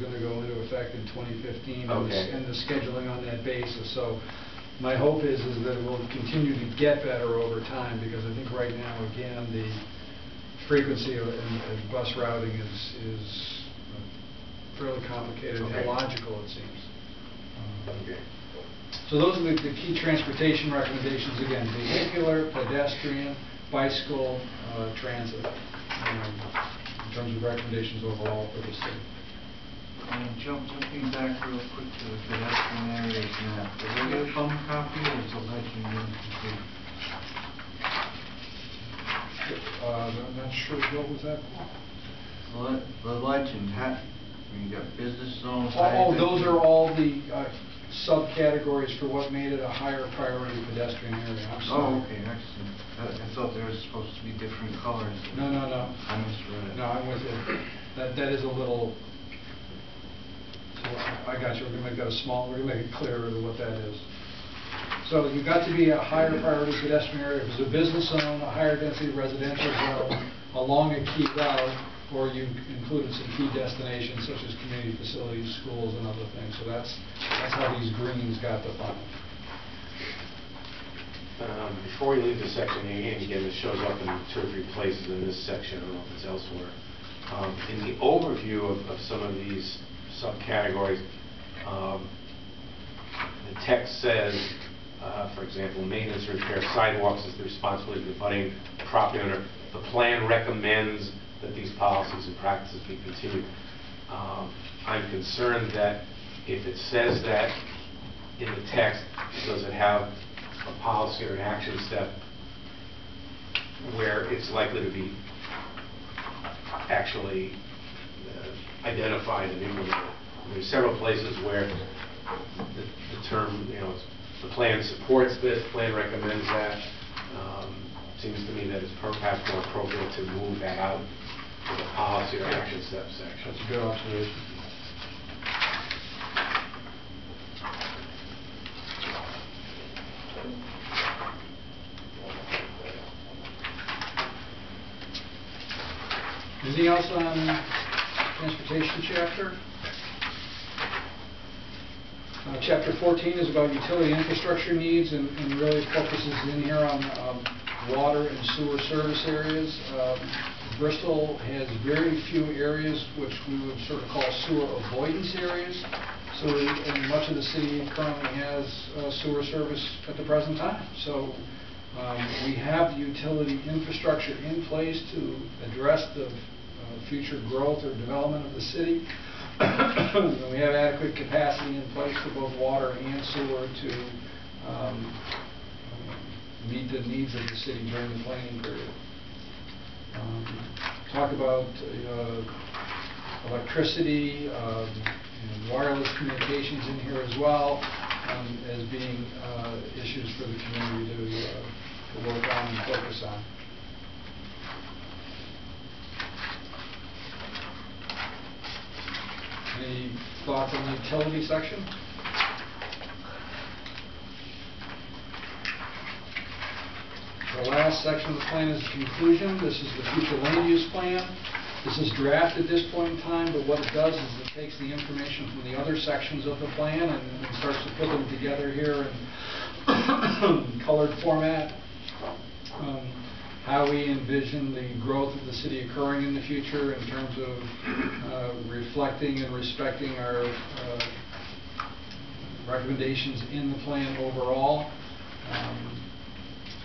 going to go into effect in 2015, Okay. and the scheduling on that basis. So my hope is that it will continue to get better over time, because I think right now, again, the frequency of bus routing is fairly complicated, Okay. illogical, it seems. Okay. So those are the key transportation recommendations. Again, vehicular, pedestrian, bicycle, transit, in terms of recommendations overall for the city. And jumping back real quick to the pedestrian areas map, is there a bum copy or is the legend incomplete? I'm not sure, what was that? The legend, you got business zones. Oh, those are all the subcategories for what made it a higher priority pedestrian area. I'm sorry. Oh, okay, excellent. I thought there was supposed to be different colors. No. I misread it. No, I'm with you. That is a little. So I got you. We're going to make that we're going to make it clearer what that is. So you've got to be a higher priority pedestrian area. If it's a business zone, a higher density residential zone, along a key route, or you included some key destinations such as community facilities, schools, and other things. So that's how these greens got defined. Before we leave this section, and again, this shows up in 2 or 3 places in this section, I don't know if it's elsewhere. In the overview of some of these subcategories, the text says, for example, maintenance and repair of sidewalks is the responsibility of the abutting property owner. The plan recommends that these policies and practices be continued. I'm concerned that if it says that in the text, does it have a policy or an action step where it's likely to be actually identified and implemented? There's several places where the term, the plan supports this, plan recommends that. Seems to me that it's perhaps more appropriate to move that out to the policy or action step section. That's a good observation. Anything else on transportation chapter? Chapter 14 is about utility infrastructure needs, and really focuses in here on water and sewer service areas. Bristol has very few areas which we would sort of call sewer avoidance areas. So and much of the city currently has sewer service at the present time. So we have the utility infrastructure in place to address the future growth or development of the city. We have adequate capacity in place for both water and sewer to meet the needs of the city during the planning period. Talk about electricity and wireless communications in here as well, as being issues for the community to work on and focus on. Any thoughts on the utility section? The last section of the plan is the conclusion. This is the future land use plan. This is draft at this point in time, but what it does is it takes the information from the other sections of the plan and starts to put them together here in colored format. How we envision the growth of the city occurring in the future in terms of reflecting and respecting our recommendations in the plan overall.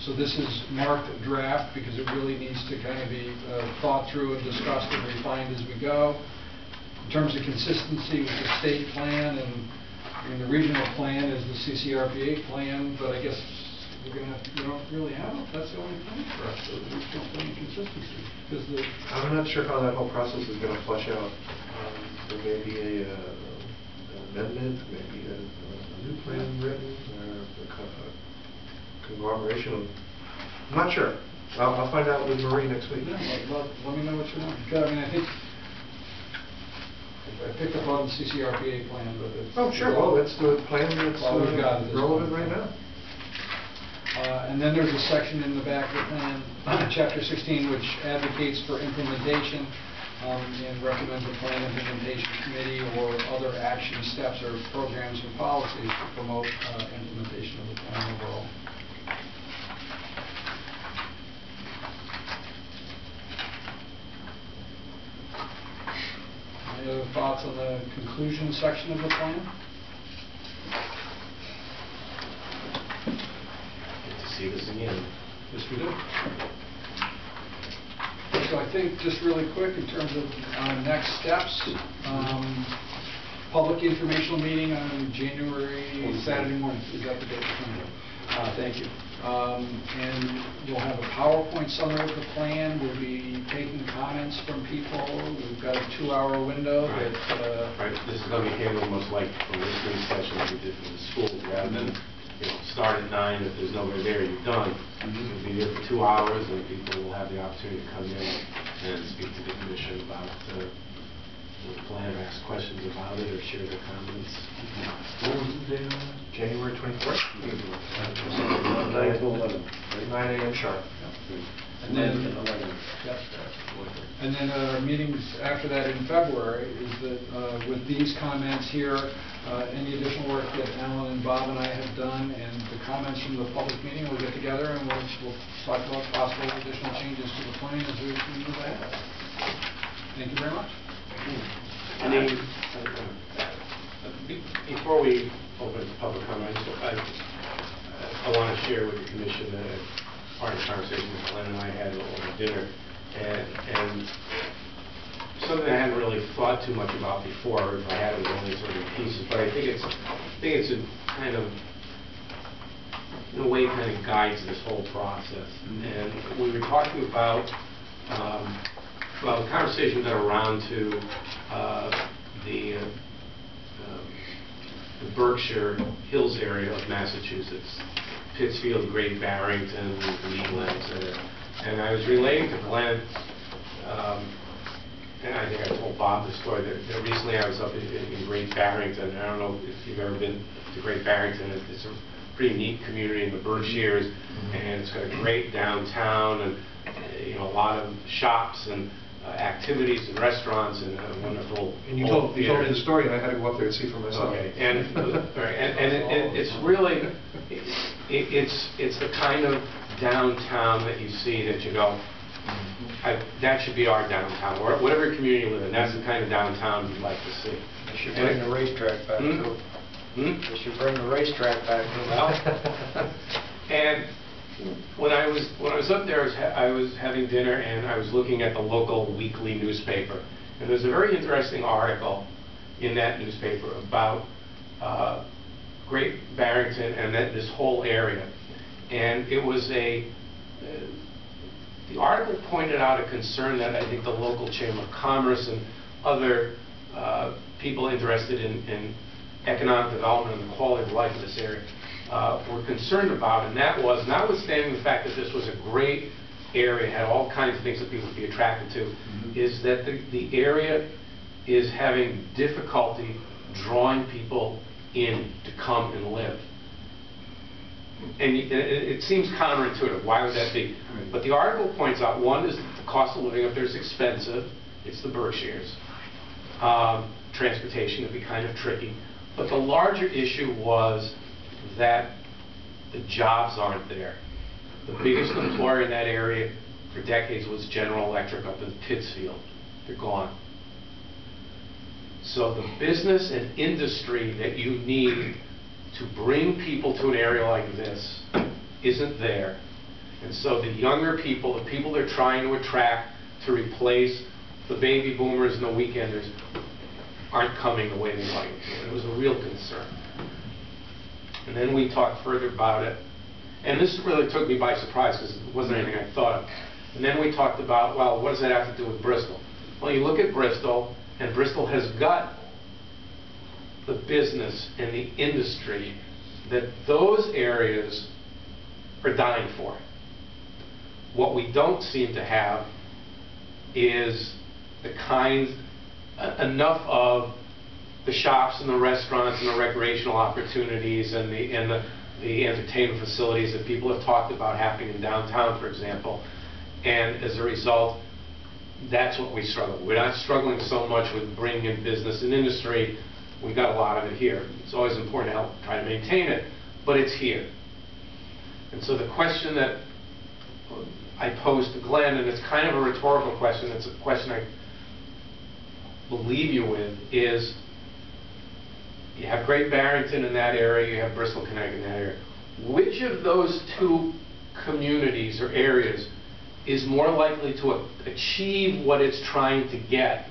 So this is marked draft because it really needs to kind of be thought through and discussed and refined as we go. In terms of consistency with the state plan, and the regional plan is the CCRPA plan, but I guess we don't really have it. That's the only thing for us, so the regional plan consistency. Because I'm not sure how that whole process is going to flesh out. There may be an amendment, maybe a new plan written, or a conglomeration of. I'm not sure. I'll find out with Marie next week. Yeah, let me know what you want. Because, I mean, I think I picked up on the CCRPA plan, but it's... Oh, sure. Well, it's the plan that's relevant right now. And then there's a section in the back of the plan, Chapter 16, which advocates for implementation and recommends a plan implementation committee or other action steps or programs or policies to promote implementation of the plan overall. Any other thoughts on the conclusion section of the plan? Good to see this again. Yes, we do. So I think just really quick in terms of next steps, public informational meeting on January, Saturday morning. Is that the date? Thank you. And we'll have a PowerPoint summary of the plan. We'll be taking comments from people. We've got a 2-hour window. Right. That, Right. This is going to be handled much like a listening session we did for the schools, rather than start at 9. If there's nobody there, you're done. You'll be there for 2 hours, and people will have the opportunity to come in and speak to the commission about the plan, or ask questions about it, or share their comments. What was the date on that? January 24th? 9 to 11. 9 a.m. sharp. and then, and then our meetings after that in February is that with these comments here, any additional work that Alan and Bob and I have done, and the comments from the public meeting, we'll get together and we'll talk about possible additional changes to the plan as we move ahead. Thank you very much. Before we open to public comment, I want to share with the commission that part of the conversation that Glenn and I had over dinner, and something I hadn't really thought too much about before. If I had, it was only sort of pieces, but I think it's a kind of, in a way, kind of guides this whole process. And we were talking about well, the conversation got around to the Berkshire Hills area of Massachusetts, Pittsfield, Great Barrington, Leland, etc. And I was relating to Glenn, and I think I told Bob the story, that recently I was up in Great Barrington. I don't know if you've ever been to Great Barrington. It's a pretty neat community in the Berkshires, and it's got a great downtown, and a lot of shops and activities and restaurants and a wonderful. And you told me the story, and I had to go up there and see for myself. Okay, and it's really it's the kind of downtown that you see that you go, that should be our downtown, or whatever community you live in. That's the kind of downtown you'd like to see. They should bring the racetrack back too. They should bring the racetrack back too. Well, and when I was up there, I was having dinner, and I was looking at the local weekly newspaper, and there's a very interesting article in that newspaper about Great Barrington and this whole area. And it was the article pointed out a concern that I think the local Chamber of Commerce and other people interested in economic development and the quality of life in this area were concerned about, and that was, notwithstanding the fact that this was a great area, had all kinds of things that people would be attracted to, is that the area is having difficulty drawing people in to come and live. And it seems counterintuitive. Why would that be? But the article points out, one is that the cost of living up there is expensive. It's the Berkshires. Transportation would be kind of tricky. But the larger issue was that the jobs aren't there. The biggest employer in that area for decades was General Electric up in Pittsfield. They're gone. So the business and industry that you need to bring people to an area like this isn't there. And so the younger people, the people they're trying to attract to replace the baby boomers and the weekenders, aren't coming the way they like to. And it was a real concern. And then we talked further about it. And this really took me by surprise because it wasn't anything I thought of. And then we talked about, well, what does that have to do with Bristol? Well, you look at Bristol, and Bristol has got the business and the industry that those areas are dying for. What we don't seem to have is the enough of the shops and the restaurants and the recreational opportunities and the entertainment facilities that people have talked about happening in downtown, for example. And as a result, that's what we struggle with. We're not struggling so much with bringing in business and industry. We've got a lot of it here. It's always important to help try to maintain it, but it's here. And so the question that I posed to Glenn, and it's kind of a rhetorical question, it's a question I believe you with, is you have Great Barrington in that area, you have Bristol, Connecticut in that area. Which of those two communities or areas is more likely to achieve what it's trying to get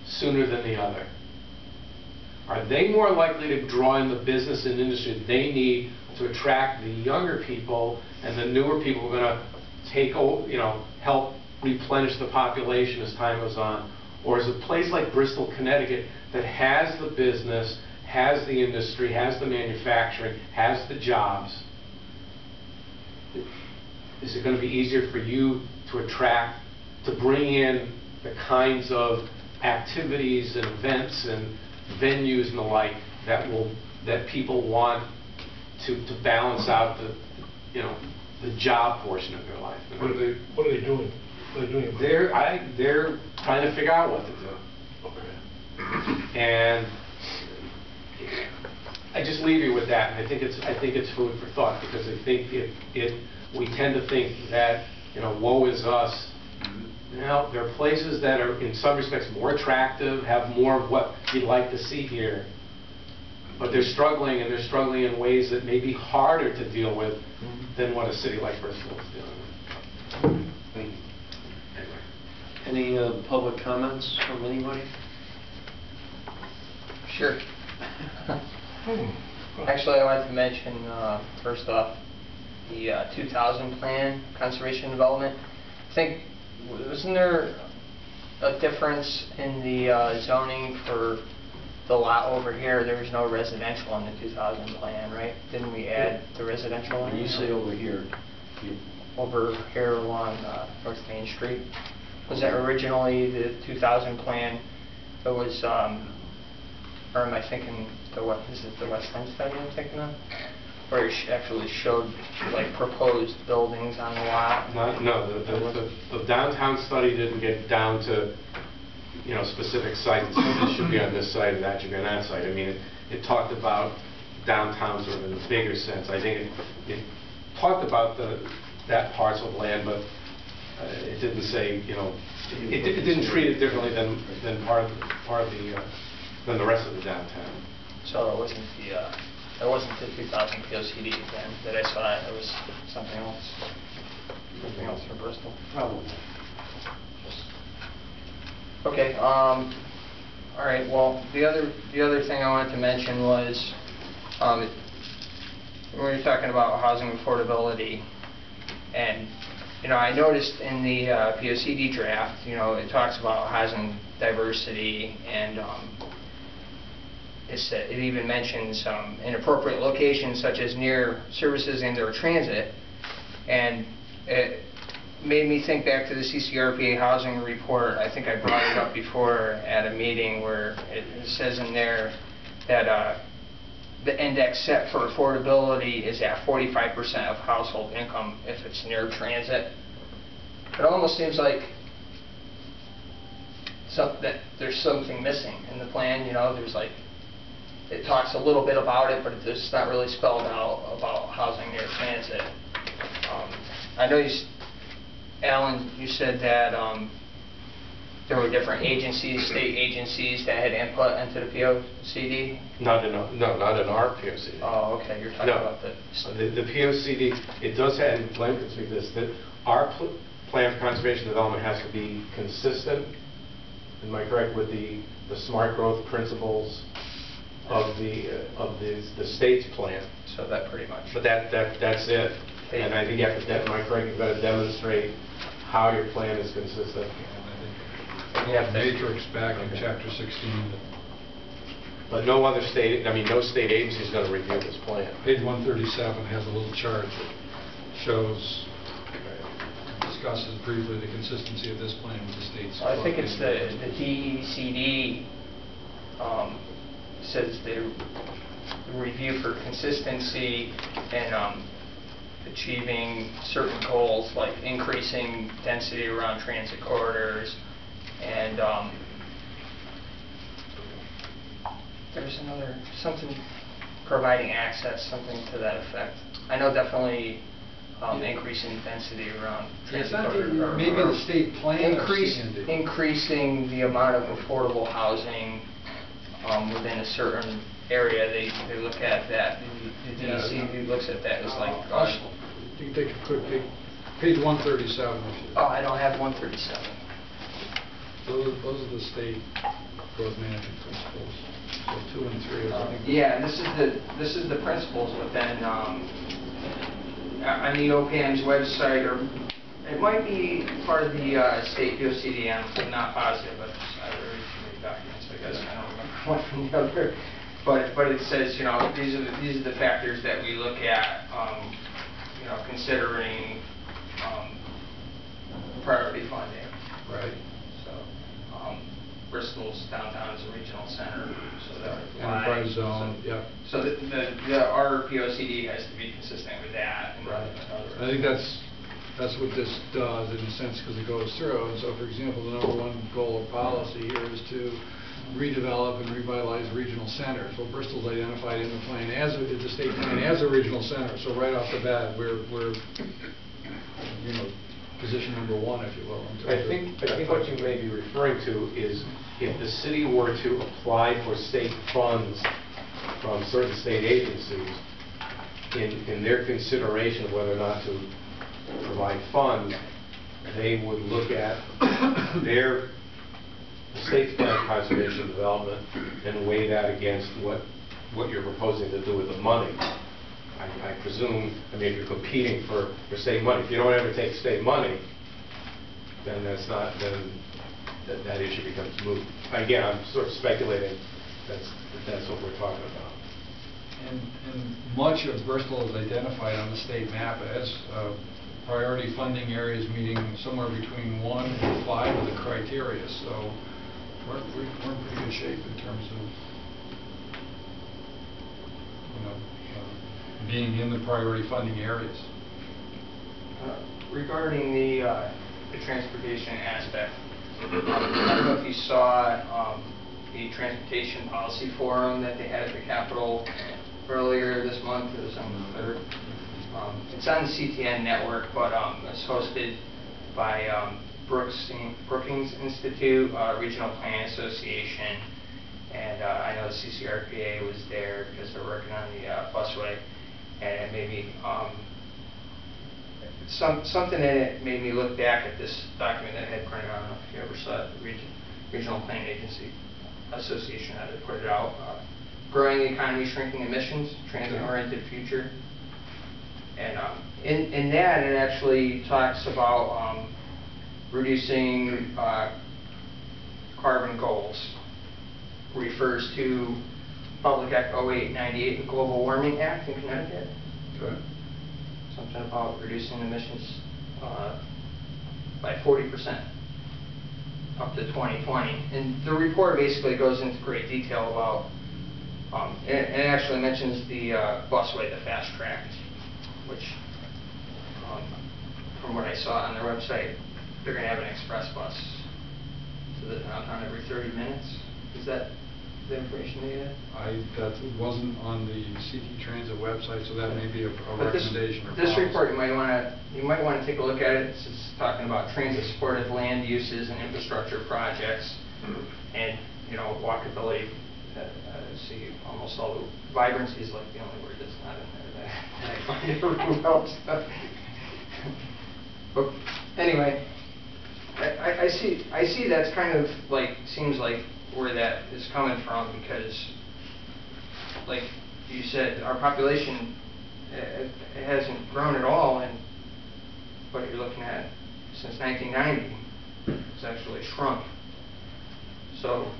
sooner than the other? Are they more likely to draw in the business and industry they need to attract the younger people, and the newer people are going to take, help replenish the population as time goes on? Or is a place like Bristol, Connecticut, that has the business, has the industry, has the manufacturing, has the jobs, is it going to be easier for you to attract, to bring in the kinds of activities and events and venues and the like that people want to balance out the job portion of their life? What are they doing? What are they doing? They're trying to figure out what to do. Okay. And I just leave you with that. And I think it's food for thought, because I think we tend to think that woe is us. Now, there are places that are in some respects more attractive, have more of what you'd like to see here, but they're struggling, and they're struggling in ways that may be harder to deal with than what a city like Bristol is dealing with. Thank you. Any public comments from anybody? Sure. Actually, I wanted to mention, first off, the 2000 plan, conservation development. I think, wasn't there a difference in the zoning for the lot over here? There was no residential in the 2000 plan, right? Didn't we add the residential in? When you say over here, Over here along North Main Street. Was that originally the 2000 plan? It was, or am I thinking is it the West End study I'm thinking of? Where it actually showed like proposed buildings on the lot? No, the downtown study didn't get down to specific sites. It should be on this site and that should be on that site. I mean, it talked about downtown sort of in a bigger sense. I think it talked about that parcel of land, but it didn't say, it didn't treat it differently than than the rest of the downtown. So it wasn't the 2000 POCD then that I saw. It was something else. Something else for Bristol. probably. Okay. All right. Well, the other thing I wanted to mention was when we were talking about housing affordability, and I noticed in the POCD draft, it talks about housing diversity, and it even mentions inappropriate locations such as near services and/or transit, and it made me think back to the CCRPA housing report. I think I brought it up before at a meeting where it says in there that the index set for affordability is at 45% of household income if it's near transit. It almost seems like that there's something missing in the plan. There's like, it talks a little bit about it, but it's not really spelled out about housing near transit. I know Alan, you said that there were different agencies, state agencies, that had input into the POCD? Not in our POCD. Oh, okay. You're talking about the POCD, it does have, and Glenn can speak to this, that our plan for conservation development has to be consistent, am I correct, with the smart growth principles of the state's plan. So that pretty much. But that's it. And I think you have to, am I correct, you've got to demonstrate how your plan is consistent. You have matrix back in chapter 16. But no other state, no state agency is going to review this plan. Page 137 has a little chart that shows, discusses briefly the consistency of this plan with the state's. I think it's the DECD says the review for consistency and achieving certain goals like increasing density around transit corridors and there's another, something, providing access, something to that effect. I know definitely increasing density around It's transit. not or- maybe the state plan of CND. Increasing the amount of affordable housing within a certain area. They look at that, the DEC looks at that as like... You can take a quick peek. Page 137. If you- Oh, I don't have 137. Those are the state growth management principles. So 2 and 3 are... Yeah, this is the principles, but then on the OPM's website, or it might be part of the state POCD, I'm not positive, but I read too many documents, I guess, I don't remember one from the other. But it says, you know, these are the factors that we look at, you know, considering priority funding. Right. So, Bristol's downtown is a regional center, so that would apply. Enterprise zone, yep. So our POCD has to be consistent with that. And Right. others. I think that's what this does in a sense, because it goes through. And so, for example, the #1 goal of policy here is to redevelop and revitalize regional centers. Well, Bristol's identified in the plan as the state plan as a regional center. So right off the bat, we're you know, position #1, if you will. I think what you may be referring to is if the city were to apply for state funds from certain state agencies, in their consideration of whether or not to provide funds, they would look at the state's plan of conservation and development and weigh that against what you're proposing to do with the money. I presume, I mean, if you're competing for state money, if you don't ever take state money, then that's not, then that issue becomes moot. Again, I'm sort of speculating that's what we're talking about. And much of Bristol is identified on the state map as priority funding areas meeting somewhere between 1 and 5 of the criteria. So we're in pretty good shape in terms of, you know, being in the priority funding areas. Regarding the transportation aspect, I don't know if you saw the transportation policy forum that they had at the Capitol earlier this month. It was on the 3rd. It's on the CTN network, but it's hosted by Brookings Institute, Regional Plan Association, and I know the CCRPA was there because they're working on the busway, and it made me something in it made me look back at this document that I had printed out. I don't know if you ever saw it, the Regional Plan Agency Association had to put it out. Growing the economy, shrinking emissions, transit-oriented future. And in that, it actually talks about reducing carbon goals. Refers to Public Act 0898, the Global Warming Act in Connecticut. Okay. Something about reducing emissions by 40% up to 2020. And the report basically goes into great detail about, it actually mentions the busway, the fast track, which from what I saw on their website, they're going to have an express bus to the downtown every 30 minutes. Is that the information they had? That wasn't on the CT Transit website, so that may be a recommendation. This report, you might want to take a look at it. It's talking about transit-supported land uses and infrastructure projects, and walkability. See, almost all the vibrancy is like the only word that's not in there that I find everything else. But anyway, I see that's kind of like, seems like where that is coming from, because like you said, our population it hasn't grown at all, and what you're looking at since 1990 it's actually shrunk. So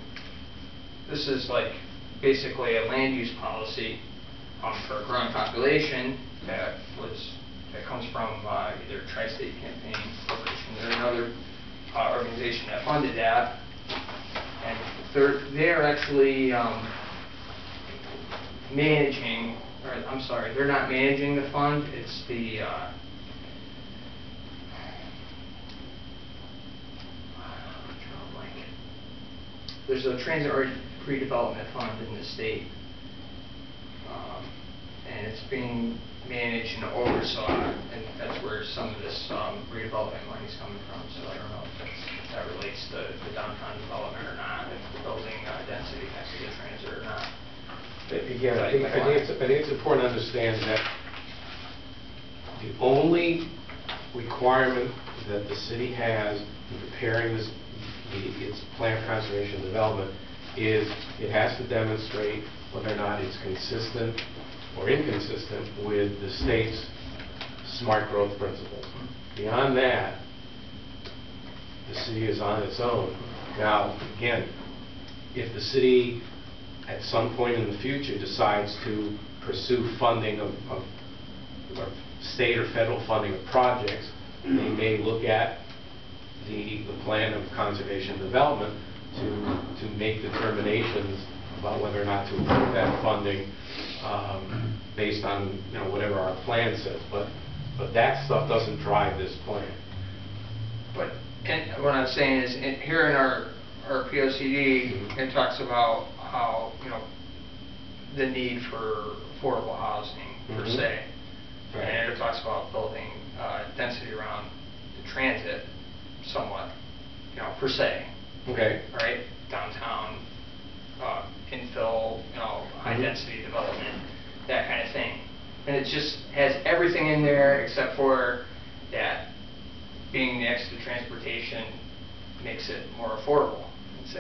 this is like basically a land use policy for a growing population that comes from either Tri-State Campaign Corporation or another organization that funded that, and they're actually managing, or I'm sorry, they're not managing the fund. It's the there's a transit pre-development fund in the state. And it's being managed and oversaw, and that's where some of this redevelopment money is coming from. So I don't know if that relates to the downtown development or not, if the building density next to the transit or not. Again, I think it's important to understand that the only requirement that the city has in preparing its plan of conservation and development is it has to demonstrate whether or not it's consistent or inconsistent with the state's smart growth principles. Beyond that, the city is on its own. Now, again, if the city at some point in the future decides to pursue funding of state or federal funding of projects, they may look at the plan of conservation and development to make determinations about whether or not to approve that funding based on whatever our plan says. But that stuff doesn't drive this plan. But what I'm saying is, here in our POCD, it talks about how the need for affordable housing per se, Right. and it talks about building density around the transit somewhat, per se. Okay. Right, downtown, infill, high-density development, that kind of thing. And it just has everything in there except for that being next to transportation makes it more affordable. It's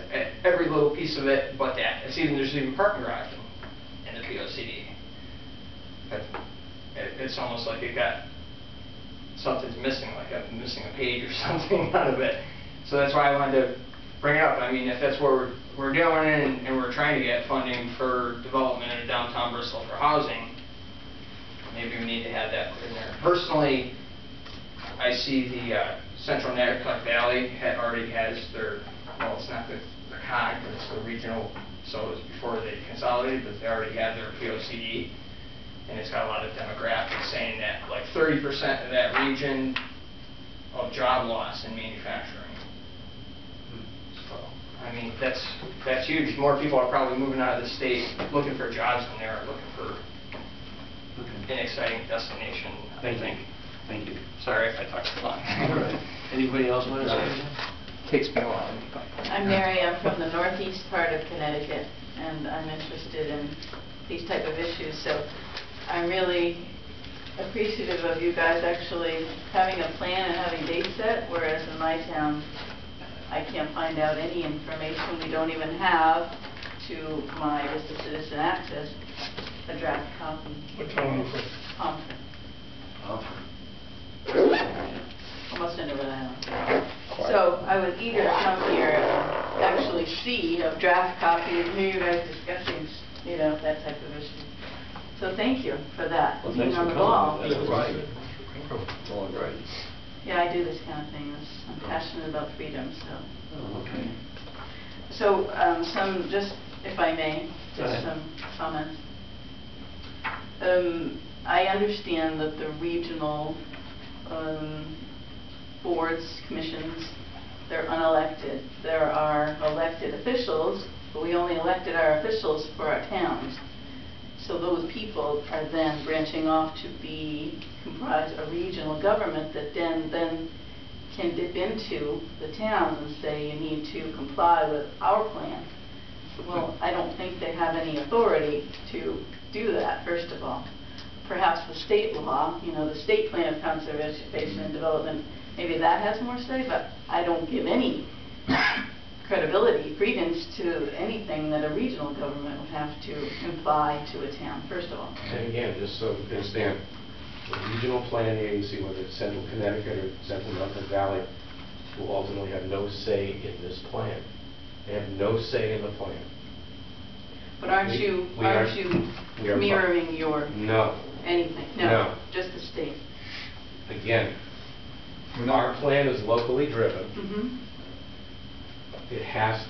every little piece of it but that. There's even parking garage in the POCD. But it's almost like it got something's missing, like I'm missing a page or something out of it. So that's why I wanted to bring it up. I mean, if that's what we're doing and we're trying to get funding for development in downtown Bristol for housing, maybe we need to have that in there. Personally, I see the Central Natchitoches Valley already has their, well, it's not the COG, but it's the regional, so it was before they consolidated, but they already had their POCD, and it's got a lot of demographics saying that like 30% of that region of job loss in manufacturing. So, I mean, that's huge. More people are probably moving out of the state looking for jobs than they are looking for an exciting destination, I think. Thank you. Sorry if I talked too long. All right. Anybody else want to say? Takes me a while. I'm Mary. I'm from the northeast part of Connecticut, and I'm interested in these type of issues. So I'm really appreciative of you guys actually having a plan and having dates set, whereas in my town, I can't find out any information. We don't even have, to my Vista Citizen Access, a draft copy. What town are you from? Pomfret. Almost into Rhode Island. So I was eager to come here and actually see a draft copy and hear you guys discussing, that type of issue. So thank you for that, Well, being thanks on for the ball. coming. That's right. All right. Yeah, I do this kind of thing. I'm passionate about freedom, so. Oh, okay. So some, just if I may, Go just ahead. some comments. I understand that the regional boards, commissions, they're unelected. There are elected officials, but we only elected our officials for our towns. So those people are then branching off to be comprised a regional government that then can dip into the towns and say you need to comply with our plan. Well, I don't think they have any authority to do that, first of all. Perhaps the state law, the state plan of conservation and development, maybe that has more say, but I don't give any credibility, credence to anything that a regional government would have to imply to a town, first of all. And again, just so you understand, the regional planning agency, whether it's Central Connecticut or Central Norfolk Valley, will ultimately have no say in this plan. They have no say in the plan. But aren't you mirroring your anything? No. Just the state. Again, our plan is locally driven. Mm-hmm. It has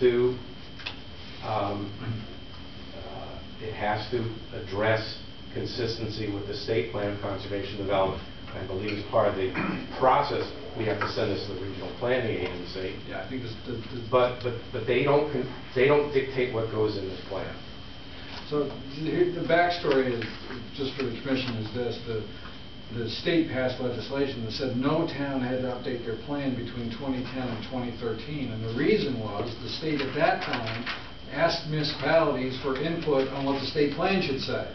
to address consistency with the state plan of conservation development. I believe as part of the process we have to send this to the regional planning agency. Yeah, I think this, But they don't dictate what goes in this plan. So the backstory is, just for the commission, is this: the state passed legislation that said no town had to update their plan between 2010 and 2013, and the reason was the state at that time asked municipalities for input on what the state plan should say.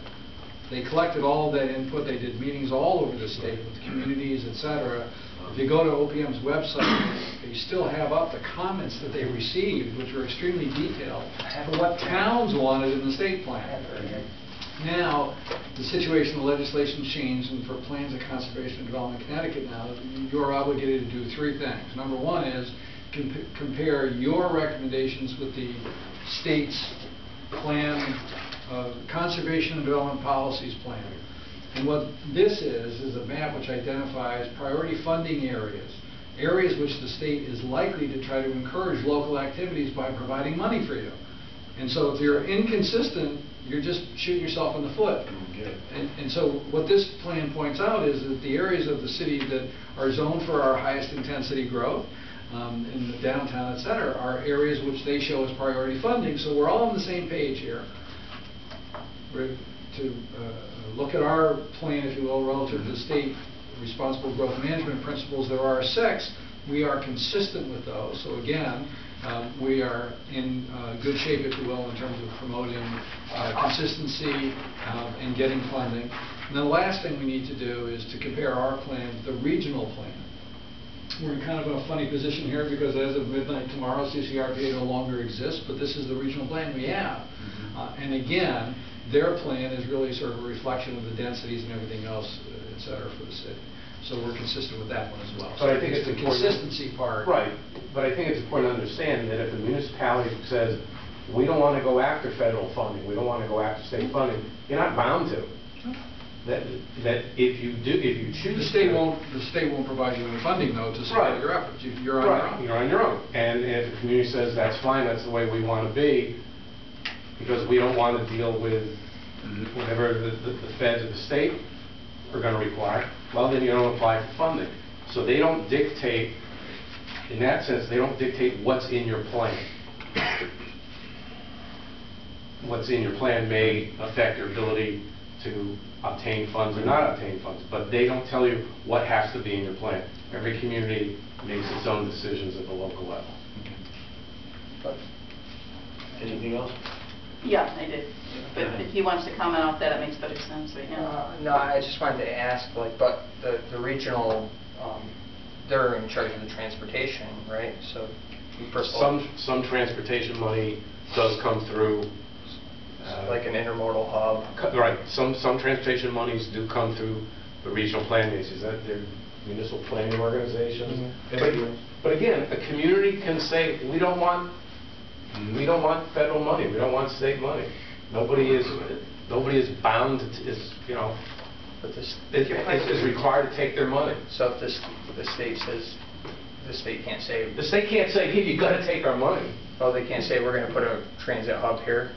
They collected all of that input. They did meetings all over the state with communities, etc. If you go to OPM's website, they still have up the comments that they received, which were extremely detailed, for what towns wanted in the state plan. Now, the situation, the legislation changed, and for plans of conservation and development in Connecticut now, you're obligated to do three things. Number one is compare your recommendations with the state's plan, conservation and development policies plan. And what this is a map which identifies priority funding areas, areas which the state is likely to try to encourage local activities by providing money for you. And so if you're inconsistent, you're just shooting yourself in the foot. And so what this plan points out is that the areas of the city that are zoned for our highest intensity growth, in the downtown, et cetera, are areas which they show as priority funding. So we're all on the same page here. We're to look at our plan, if you will, relative to the state responsible growth management principles. There are 6. We are consistent with those. So again, we are in good shape, if you will, in terms of promoting consistency and getting funding. And the last thing we need to do is to compare our plan with the regional plan. We're in kind of a funny position here because as of midnight tomorrow, CCRPA no longer exists, but this is the regional plan we have. And again, their plan is really sort of a reflection of the densities and everything else, et cetera, for the city. So we're consistent with that one as well. But So I think it's the important, consistency part. Right. But I think it's important to understand that if the municipality says, we don't want to go after federal funding, we don't want to go after state funding, you're not bound to. That if you choose the state won't provide you any funding though to support your efforts. You're on your own. You're on your own. And if the community says that's fine, that's the way we want to be, because we don't want to deal with whatever the feds or the state are going to require, well then you don't apply for funding. So they don't dictate, in that sense, they don't dictate what's in your plan. What's in your plan may affect your ability to obtain funds or not obtain funds, but they don't tell you what has to be in your plan. Every community makes its own decisions at the local level. Anything else? Yeah, I did. But if he wants to comment off that, it makes better sense right now. No, I just wanted to ask, like, but the regional, they're in charge of the transportation, right? So Bristol, some transportation money does come through. like an intermodal hub. Right. Some transportation monies do come through the regional plan agencies. They're municipal planning organizations. But again, a community can say, we don't want federal money. We don't want state money. Nobody is bound to, But is required to take their money. So if the state says, the state can't say, The state can't say, hey, you got to take our money. oh, they can't say we're going to put a transit hub here,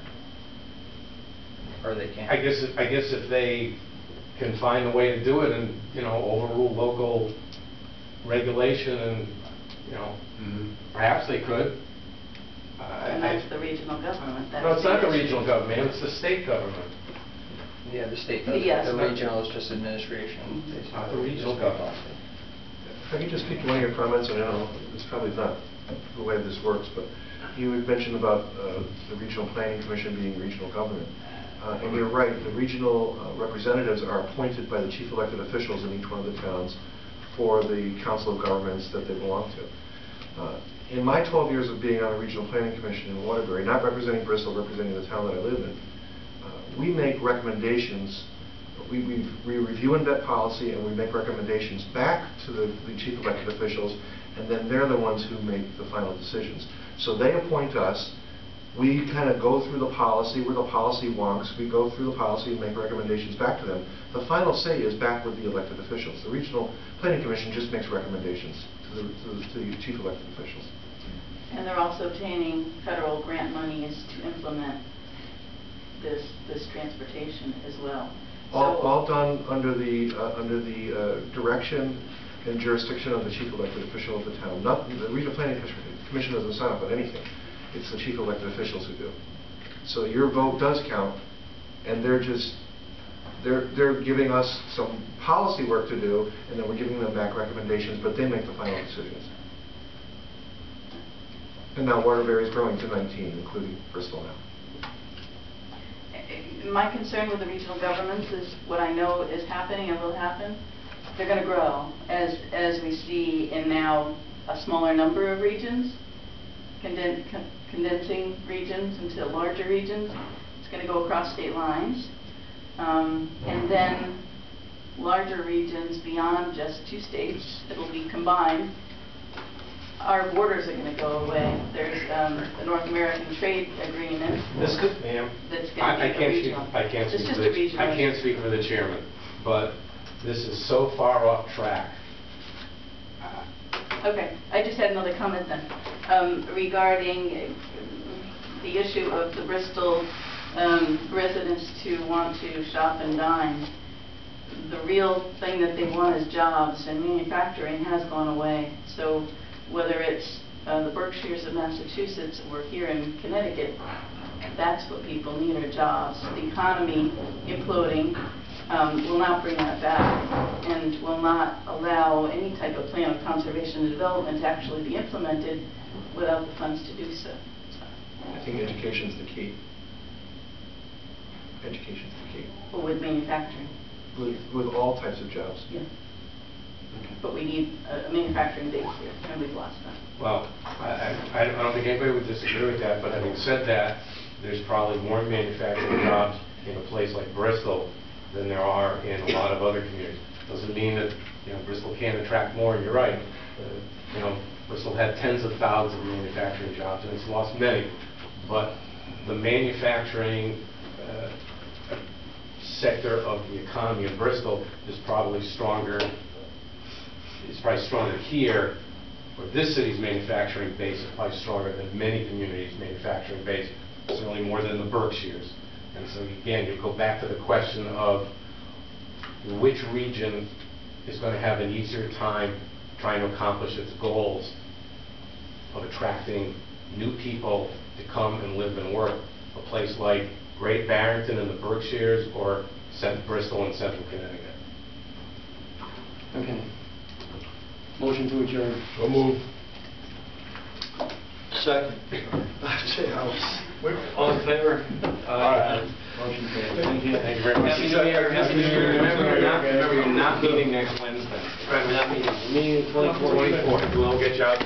or they can't. I guess if they can find a way to do it and overrule local regulation and perhaps they could. And that's the regional government. No, it's not the regional government, it's the state government. Yeah, the state does. Yes. The regional is just administration. It's not the regional government. If I could just speak to one of your comments, and I don't know, it's probably not the way this works, but you had mentioned about the Regional Planning Commission being regional government. And you're right, the regional representatives are appointed by the chief elected officials in each one of the towns for the council of governments that they belong to. In my 12 years of being on the Regional Planning Commission in Waterbury, not representing Bristol, representing the town that I live in, we make recommendations. We review and vet policy, and we make recommendations back to the chief elected officials, and then they're the ones who make the final decisions. So they appoint us. We kind of go through the policy. We're the policy wonks. We go through the policy and make recommendations back to them. The final say is back with the elected officials. The Regional Planning Commission just makes recommendations to the chief elected officials. And they're also obtaining federal grant monies to implement this transportation as well. All done under the direction and jurisdiction of the chief elected official of the town. The Regional Planning Commission doesn't sign up on anything. It's the chief elected officials who do. So your vote does count, and they're giving us some policy work to do, and then we're giving them back recommendations, but they make the final decisions. And now Waterbury is growing to 19, including Bristol now. My concern with the regional governments is what I know is happening and will happen. They're going to grow as we see in now a smaller number of regions, condensing regions into larger regions. It's going to go across state lines. And then larger regions beyond just 2 states, it'll be combined. Our borders are going to go away. There's the North American Trade Agreement. Ma'am, That's going to be regional. I can't It's speak just for a regional. I can't speak for the chairman, but this is so far off track. Okay, I just had another comment then regarding the issue of the Bristol residents to want to shop and dine. The real thing that they want is jobs, and manufacturing has gone away. So whether it's the Berkshires of Massachusetts or here in Connecticut, that's what people need are jobs. The economy imploding will not bring that back and will not allow any type of plan of conservation and development to actually be implemented without the funds to do so. I think education's the key. Education's the key. Or with manufacturing. With all types of jobs. Yeah. But we need a manufacturing base here, and we've lost that. Well, I don't think anybody would disagree with that, but having said that, there's probably more manufacturing jobs in a place like Bristol than there are in a lot of other communities. Doesn't mean that Bristol can't attract more, and you're right. Bristol had tens of thousands of manufacturing jobs, and it's lost many. But the manufacturing sector of the economy in Bristol is probably stronger. It's probably stronger here, or this city's manufacturing base is probably stronger than many communities' manufacturing base, certainly more than the Berkshires. And so again, you go back to the question of which region is going to have an easier time trying to accomplish its goals of attracting new people to come and live and work. A place like Great Barrington in the Berkshires or Bristol in central Connecticut. Okay. Motion to adjourn. So move. Second. All in favor? Motion carried. Thank you. Thank you very much. Happy New Year. Happy New Year. Remember, you're not meeting next Wednesday. Right, we're not meeting. Meeting 24th. 24th. We'll get you out.